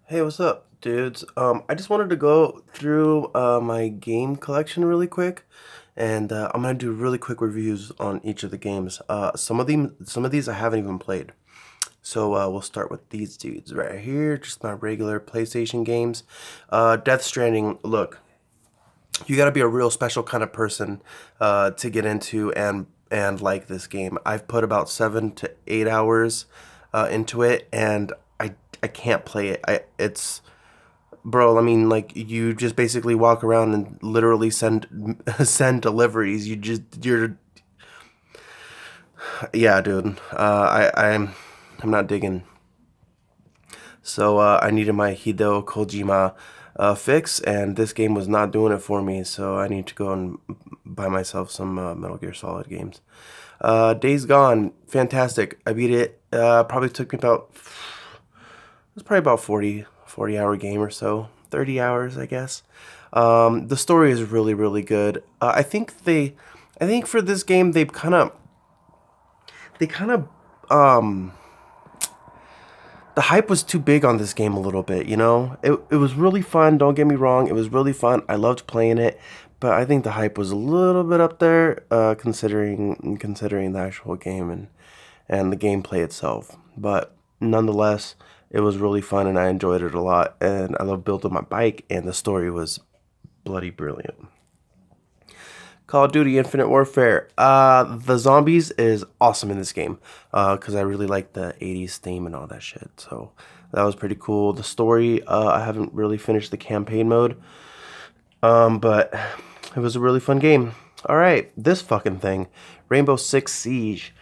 Hey, what's up, dudes? I just wanted to go through my game collection really quick, and I'm gonna do really quick reviews on each of the games. Some of these I haven't even played. So we'll start with these dudes right here, just my regular PlayStation games. Death Stranding. Look, you gotta be a real special kind of person to get into and like this game. I've put about 7 to 8 hours into it, and I can't play it. It's Bro, I mean, like you just basically walk around and literally send send deliveries. You're yeah, dude. I'm not digging. So I needed my Hideo Kojima fix, and this game was not doing it for me. So I need to go and buy myself some Metal Gear Solid games. Days Gone, fantastic. I beat it. Probably took me about it was probably about 40 hour game or so, 30 hours, I guess. The story is really, really good. I think for this game, they kind of, um, the hype was too big on this game a little bit, you know? It was really fun, don't get me wrong. It was really fun. I loved playing it, but I think the hype was a little bit up there, considering the actual game and the gameplay itself. But nonetheless, it was really fun and I enjoyed it a lot. And I love building my bike, and the story was bloody brilliant. Call of Duty Infinite Warfare. The zombies is awesome in this game because I really like the 80s theme and all that shit. So that was pretty cool. The story, I haven't really finished the campaign mode, but it was a really fun game. All right, this fucking thing, Rainbow Six Siege.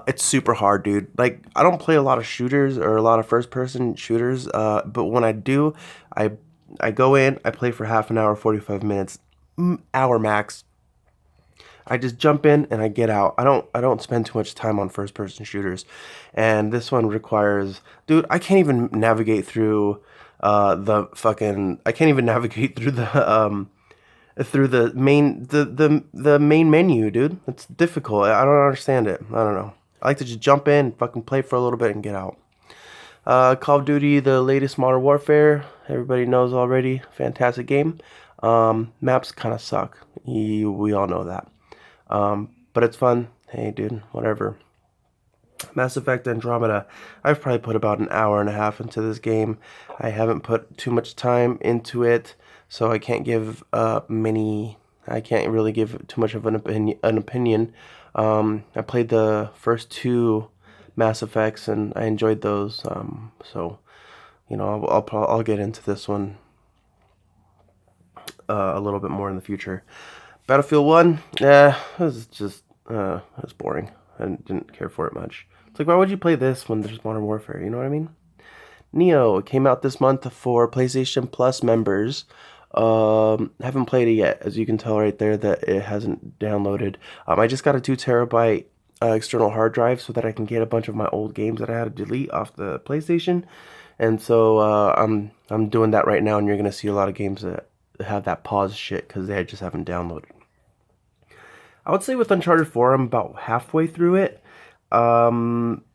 It's super hard, dude. Like, I don't play a lot of shooters or a lot of first-person shooters, but when I do, I I go in, I play for half an hour, 45 minutes, hour max. I just jump in and I get out. I don't spend too much time on first person shooters. And this one requires, dude, I can't even navigate through the fucking I can't even navigate through the main menu, dude. It's difficult. I don't understand it. I don't know. I like to just jump in, fucking play for a little bit and get out. Call of Duty, the latest Modern Warfare, everybody knows already. Fantastic game. Maps kind of suck. We all know that. But it's fun. Hey, dude, whatever. Mass Effect Andromeda. I've probably put about an hour and a half into this game. I haven't put too much time into it, so I can't give many. I can't really give too much of an opinion. I played the first two Mass Effects and I enjoyed those. So you know, I'll get into this one a little bit more in the future. Battlefield 1, it was just, it was boring. I didn't care for it much. It's like, why would you play this when there's Modern Warfare? You know what I mean? Neo came out this month for PlayStation Plus members. Haven't played it yet, as you can tell right there that it hasn't downloaded. I just got a 2 terabyte external hard drive so that I can get a bunch of my old games that I had to delete off the PlayStation, and so I'm doing that right now. And you're gonna see a lot of games that have that pause shit because they just haven't downloaded. I would say with Uncharted 4, I'm about halfway through it. Um,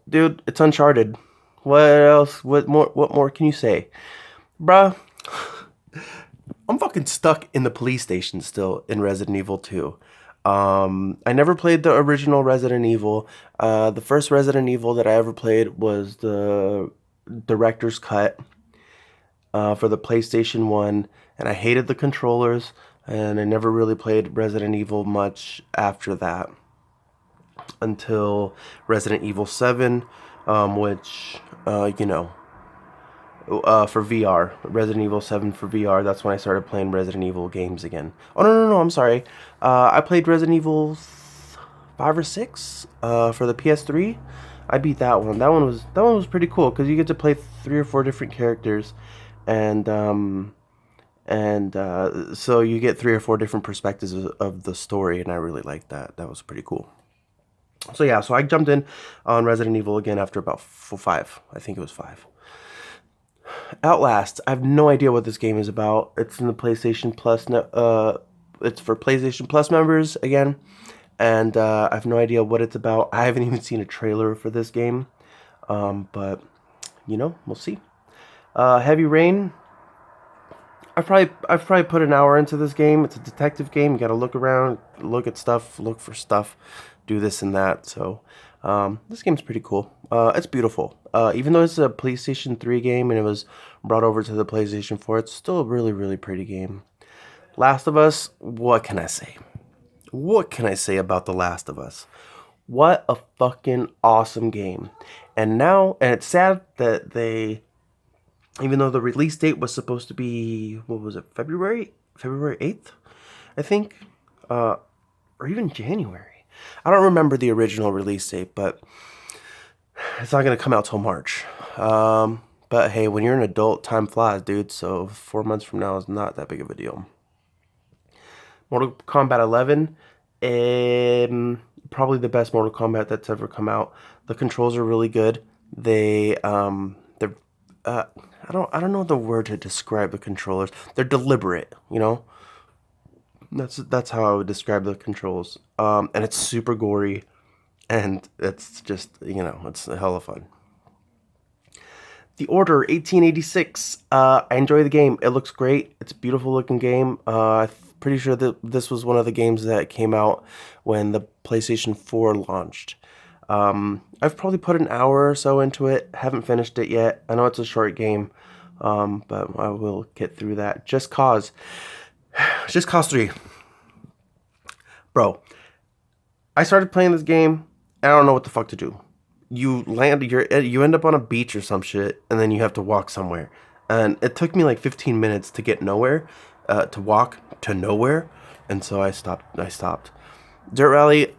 Dude, it's Uncharted. What else? What more can you say, bruh? I'm fucking stuck in the police station still in Resident Evil 2. I never played the original Resident Evil. The first Resident Evil that I ever played was the director's cut for the PlayStation 1, and I hated the controllers, and I never really played Resident Evil much after that until Resident Evil 7, which, for VR, Resident Evil 7 for VR. That's when I started playing Resident Evil games again. Oh, no, no, no, I'm sorry. I played Resident Evil 5 or 6 for the PS3. I beat that one. That one was pretty cool because you get to play 3 or 4 different characters, and so you get 3 or 4 different perspectives of the story, and I really liked that. That was pretty cool. So yeah, so I jumped in on Resident Evil again after about 5. I think it was 5. Outlast. I have no idea what this game is about. It's in the PlayStation Plus. It's for PlayStation Plus members again, and I have no idea what it's about. I haven't even seen a trailer for this game, but you know, we'll see. Heavy Rain. I've probably put an hour into this game. It's a detective game. You got to look around, look at stuff, look for stuff, do this and that. So this game's pretty cool. It's beautiful. Even though it's a PlayStation 3 game and it was brought over to the PlayStation 4, it's still a really really pretty game. Last of Us. What can I say? What can I say about The Last of Us? What a fucking awesome game. And it's sad that they, even though the release date was supposed to be, what was it, February 8th, I think, or even January. I don't remember the original release date, but it's not going to come out till March. But hey, when you're an adult, time flies, dude. So 4 months from now is not that big of a deal. Mortal Kombat 11, probably the best Mortal Kombat that's ever come out. The controls are really good. They're I don't know the word to describe the controllers. They're deliberate, you know. That's how I would describe the controls. And it's super gory, and it's just, it's a hell of fun. The Order 1886. I enjoy the game. It looks great. It's a beautiful looking game. I'm pretty sure that this was one of the games that came out when the PlayStation 4 launched. I've probably put an hour or so into it. Haven't finished it yet. I know it's a short game, but I will get through that. Just Cause 3. Bro, I started playing this game. I don't know what the fuck to do. You end up on a beach or some shit, and then you have to walk somewhere. And it took me like 15 minutes to get nowhere, to walk to nowhere, and so I stopped. Dirt Rally.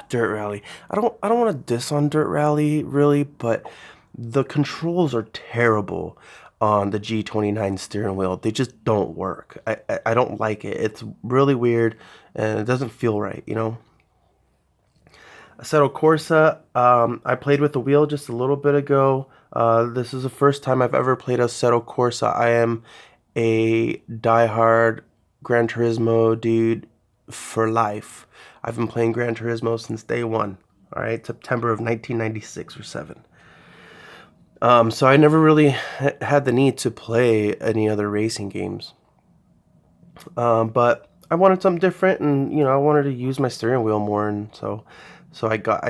Dirt Rally. I don't want to diss on Dirt Rally really, but the controls are terrible on the G29 steering wheel. They just don't work. I don't like it. It's really weird and it doesn't feel right, you know? Assetto Corsa, I played with the wheel just a little bit ago. This is the first time I've ever played Assetto Corsa. I am a diehard Gran Turismo dude for life. I've been playing Gran Turismo since day one. All right, September of 1996 or 7. So I never really had the need to play any other racing games. But I wanted something different, and I wanted to use my steering wheel more, and so I got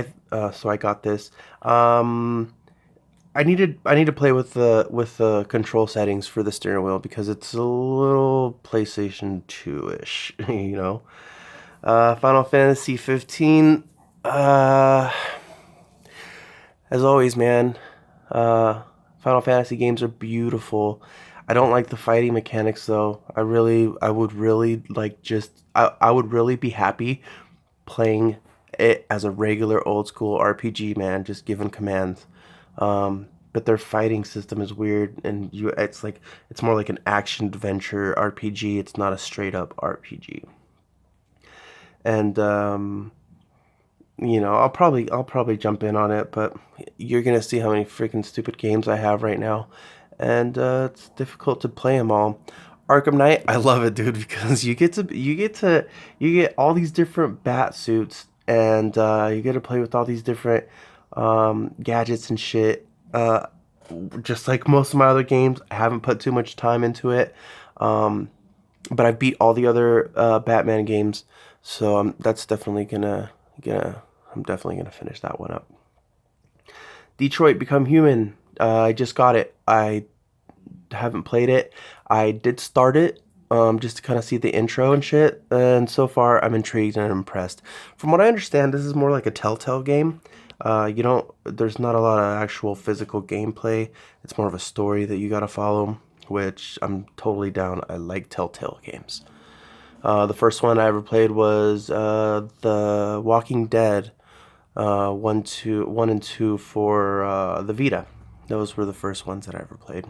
this. I need to play with the control settings for the steering wheel because it's a little PlayStation 2-ish, you know. Final Fantasy 15. As always, man. Final Fantasy games are beautiful. I don't like the fighting mechanics though. I would really like I would really be happy playing it as a regular old school RPG, man, just given commands. But their fighting system is weird, and it's more like an action adventure RPG. It's not a straight up RPG. And I'll probably jump in on it, but you're gonna see how many freaking stupid games I have right now, and it's difficult to play them all. Arkham Knight, I love it, dude, because you get all these different bat suits, and you get to play with all these different gadgets and shit. Just like most of my other games, I haven't put too much time into it, but I beat all the other Batman games, so that's definitely gonna I'm definitely gonna finish that one up. Detroit Become Human. I just got it. I haven't played it. I did start it just to kind of see the intro and shit, and so far I'm intrigued and impressed. From what I understand, this is more like a Telltale game. There's not a lot of actual physical gameplay. It's more of a story that you gotta follow, which I'm totally down. I like Telltale games. The first one I ever played was The Walking Dead, 1 and 2 for the Vita. Those were the first ones that I ever played.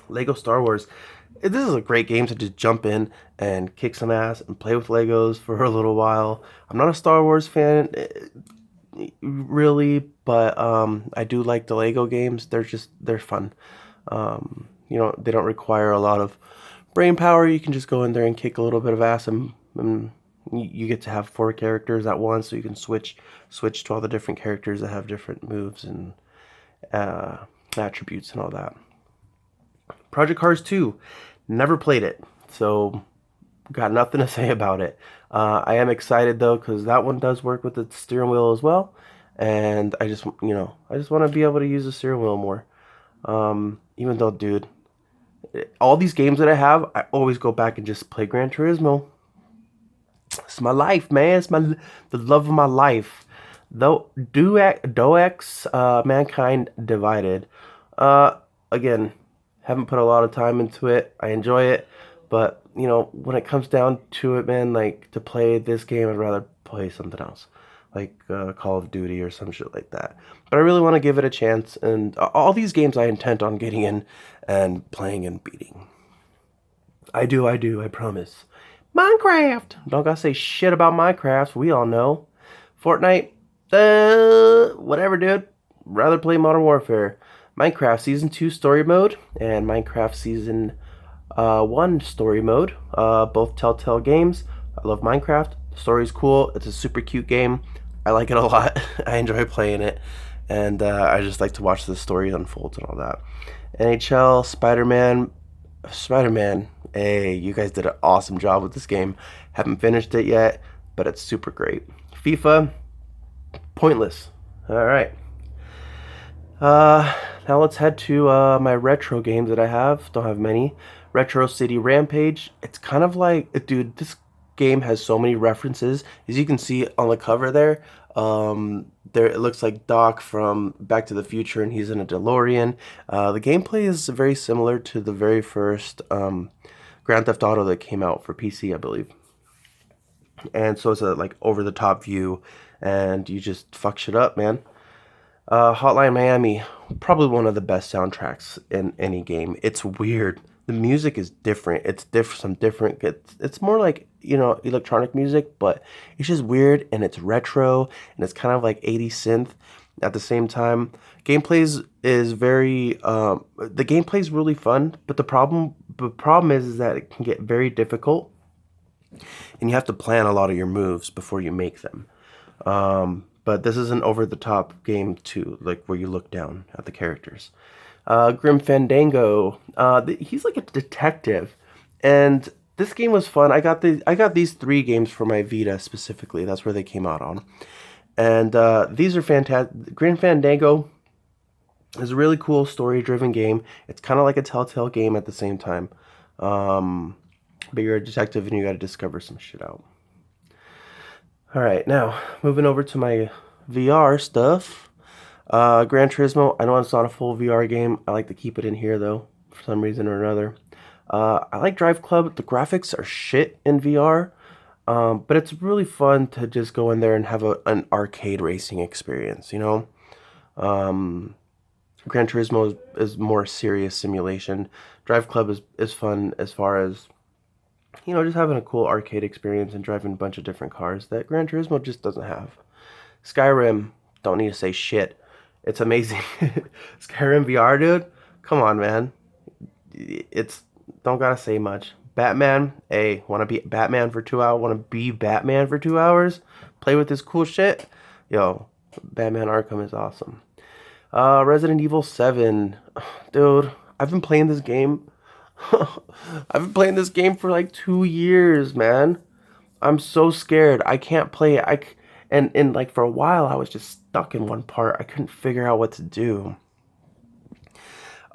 Lego Star Wars. This is a great game to just jump in and kick some ass and play with Legos for a little while. I'm not a Star Wars fan, really, but I do like the Lego games. They're fun. They don't require a lot of brain power. You can just go in there and kick a little bit of ass, and you get to have 4 characters at once, so you can switch to all the different characters that have different moves, and uh, attributes and all that. Project Cars 2, never played it, so got nothing to say about it. I am excited though because that one does work with the steering wheel as well, and I just want to be able to use the steering wheel more. Even though, dude, all these games that I have, I always go back and just play Gran Turismo. It's my life, man. It's the love of my life. Though Doex, Mankind Divided. Uh, Again, haven't put a lot of time into it. I enjoy it, but when it comes down to it, man, like to play this game, I'd rather play something else, like Call of Duty or some shit like that. But I really want to give it a chance, and all these games I intend on getting in and playing and beating. I do, I promise. Minecraft! Don't gotta say shit about Minecraft, we all know. Fortnite, whatever, dude. Rather play Modern Warfare. Minecraft Season 2 Story Mode and Minecraft Season 1 Story Mode. Both Telltale games. I love Minecraft. The story's cool. It's a super cute game. I like it a lot. I enjoy playing it. And I just like to watch the story unfold and all that. NHL, Spider-Man. Hey, you guys did an awesome job with this game. Haven't finished it yet, but it's super great. FIFA, pointless. All right. Now let's head to my retro games that I have. Don't have many. Retro City Rampage. It's kind of like, dude, this game has so many references. As you can see on the cover there, there it looks like Doc from Back to the Future, and he's in a DeLorean. The gameplay is very similar to the very first Grand Theft Auto that came out for PC, I believe. And so it's a like over the top view, and you just fuck shit up, man. Hotline Miami, probably one of the best soundtracks in any game. It's weird. The music is different. It's some different. It's more like electronic music, but it's just weird and it's retro and it's kind of like 80s synth at the same time. Gameplay is very the gameplay is really fun, but the problem is that it can get very difficult, and you have to plan a lot of your moves before you make them. But this is an over-the-top game too, like where you look down at the characters. Grim Fandango. He's like a detective, and this game was fun. I got these three games for my Vita specifically. That's where they came out on, and these are fantastic. Grim Fandango is a really cool story-driven game. It's kind of like a Telltale game at the same time, but you're a detective and you got to discover some shit out. All right, now moving over to my VR stuff. Gran Turismo, I know it's not a full VR game. I like to keep it in here though, for some reason or another. I like Drive Club. The graphics are shit in VR, but it's really fun to just go in there and have an arcade racing experience, Gran Turismo is more serious simulation. Drive Club is fun as far as just having a cool arcade experience and driving a bunch of different cars that Gran Turismo just doesn't have. Skyrim, don't need to say shit. It's amazing. Skyrim VR, dude. Come on, man. It's don't gotta say much. Batman, hey, wanna be Batman for 2 hours? Wanna be Batman for 2 hours? Play with this cool shit? Yo, Batman Arkham is awesome. Resident Evil 7. Dude, I've been playing this game. I've been playing this game for like 2 years, man. I'm so scared. I can't play it. And like for a while I was just stuck in one part. I couldn't figure out what to do.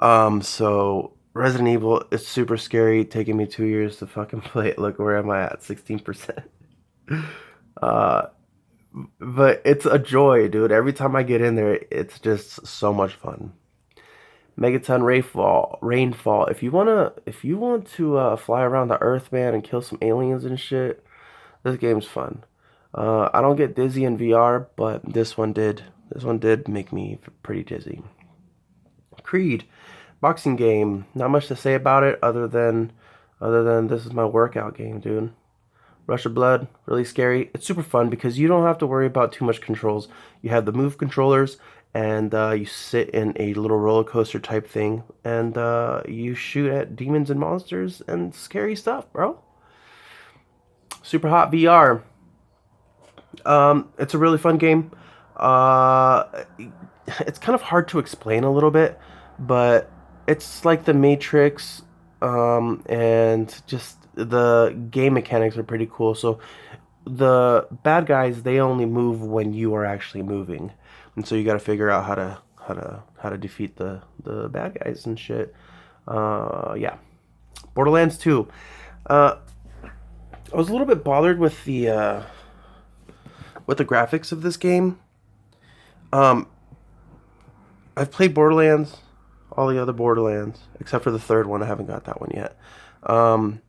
So Resident Evil is super scary, taking me 2 years to fucking play it. Look, where am I at? 16%. Uh but it's a joy, dude. Every time I get in there, it's just so much fun. Megaton Rainfall. If you want to fly around the Earth, man, and kill some aliens and shit, this game's fun. I don't get dizzy in VR, but this one did. This one did make me pretty dizzy. Creed, boxing game. Not much to say about it other than this is my workout game, dude. Rush of Blood, really scary. It's super fun because you don't have to worry about too much controls. You have the move controllers, and you sit in a little roller coaster type thing, and you shoot at demons and monsters and scary stuff, bro. Super Hot VR. It's a really fun game. it's kind of hard to explain a little bit, but it's like the Matrix, and just the game mechanics are pretty cool. So the bad guys, they only move when you are actually moving, and so you got to figure out how to defeat the bad guys and shit. Yeah, Borderlands 2. Uh, I was a little bit bothered with the graphics of this game. Um, I've played Borderlands, all the other Borderlands, except for the third one. I haven't got that one yet. Um,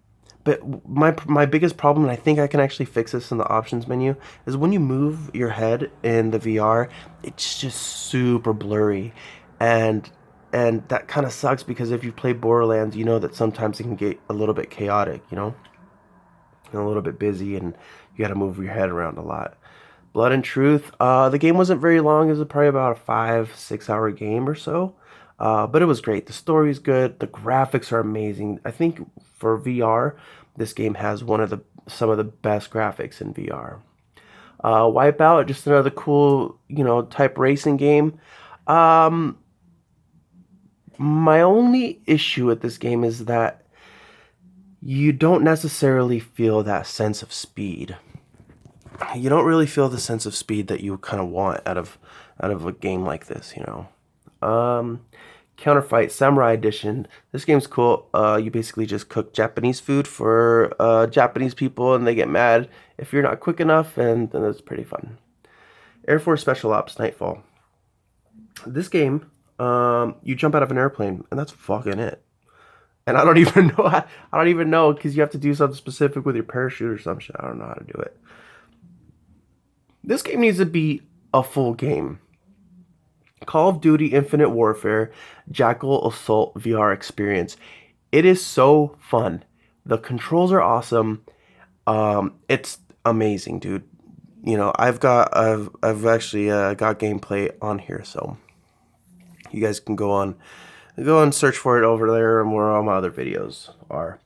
but my biggest problem, and I think I can actually fix this in the options menu, is when you move your head in the VR, it's just super blurry, and that kind of sucks because if you play Borderlands, you know that sometimes it can get a little bit chaotic, and a little bit busy, and you got to move your head around a lot. Blood and Truth. The game wasn't very long. It was probably about a 5-6 hour game or so. But it was great. The story's good. The graphics are amazing. I think for VR, this game has some of the best graphics in VR. Wipeout, just another cool, type racing game. Um, my only issue with this game is that you don't necessarily feel that sense of speed. You don't really feel the sense of speed that you kind of want out of a game like this. Counterfight Samurai Edition. This game's cool. You basically just cook Japanese food for Japanese people, and they get mad if you're not quick enough, and then it's pretty fun. Air Force Special Ops Nightfall. This game, you jump out of an airplane, and that's fucking it. And I don't even know. I don't even know because you have to do something specific with your parachute or some shit. I don't know how to do it. This game needs to be a full game. Call of Duty Infinite Warfare Jackal Assault VR experience. It is so fun. The controls are awesome. It's amazing, dude. I've actually got gameplay on here, so you guys can go and search for it over there and where all my other videos are.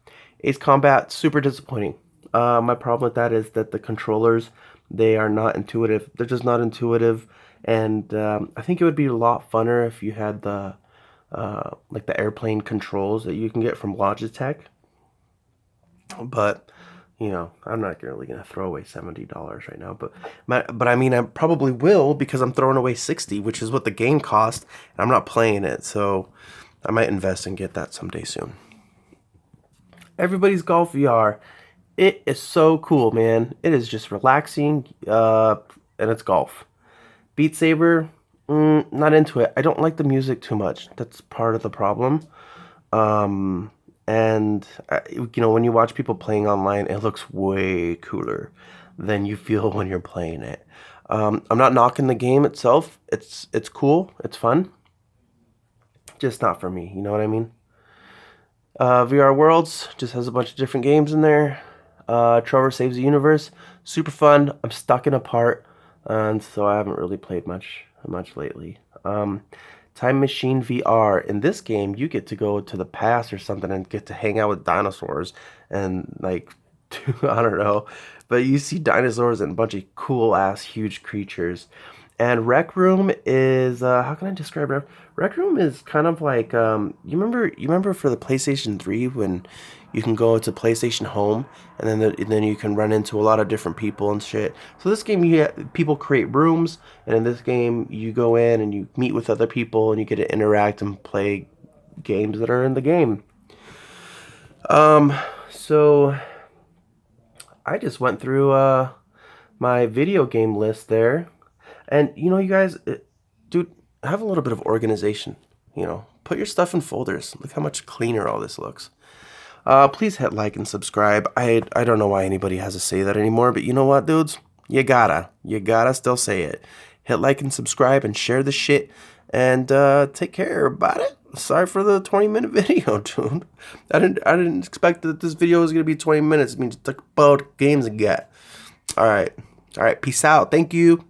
Ace Combat, super disappointing. My problem with that is that the controllers, they are not intuitive. They're just not intuitive. And I think it would be a lot funner if you had the airplane controls that you can get from Logitech. But I'm not really gonna throw away $70 right now. But I mean, I probably will because I'm throwing away 60, which is what the game cost, and I'm not playing it. So I might invest and get that someday soon. Everybody's Golf VR. It is so cool, man. It is just relaxing, and it's golf. Beat Saber, not into it. I don't like the music too much. That's part of the problem. And when you watch people playing online, it looks way cooler than you feel when you're playing it. I'm not knocking the game itself. It's cool. It's fun. Just not for me. You know what I mean? VR Worlds just has a bunch of different games in there. Trevor Saves the Universe, super fun. I'm stuck in a part, and so I haven't really played much lately. Time Machine VR. In this game, you get to go to the past or something and get to hang out with dinosaurs and I don't know, but you see dinosaurs and a bunch of cool ass huge creatures. And Rec Room is how can I describe it? Rec Room is kind of like you remember for the PlayStation 3 when you can go to PlayStation Home and then you can run into a lot of different people and shit. So this game people create rooms, and in this game you go in and you meet with other people and you get to interact and play games that are in the game. So I just went through my video game list there. And you guys, dude, have a little bit of organization. Put your stuff in folders. Look how much cleaner all this looks. Please hit like and subscribe. I don't know why anybody has to say that anymore, but you know what, dudes? You gotta still say it. Hit like and subscribe and share the shit. And take care about it. Sorry for the 20-minute video, dude. I didn't expect that this video was gonna be 20 minutes. It means talk about games again. All right. Peace out. Thank you.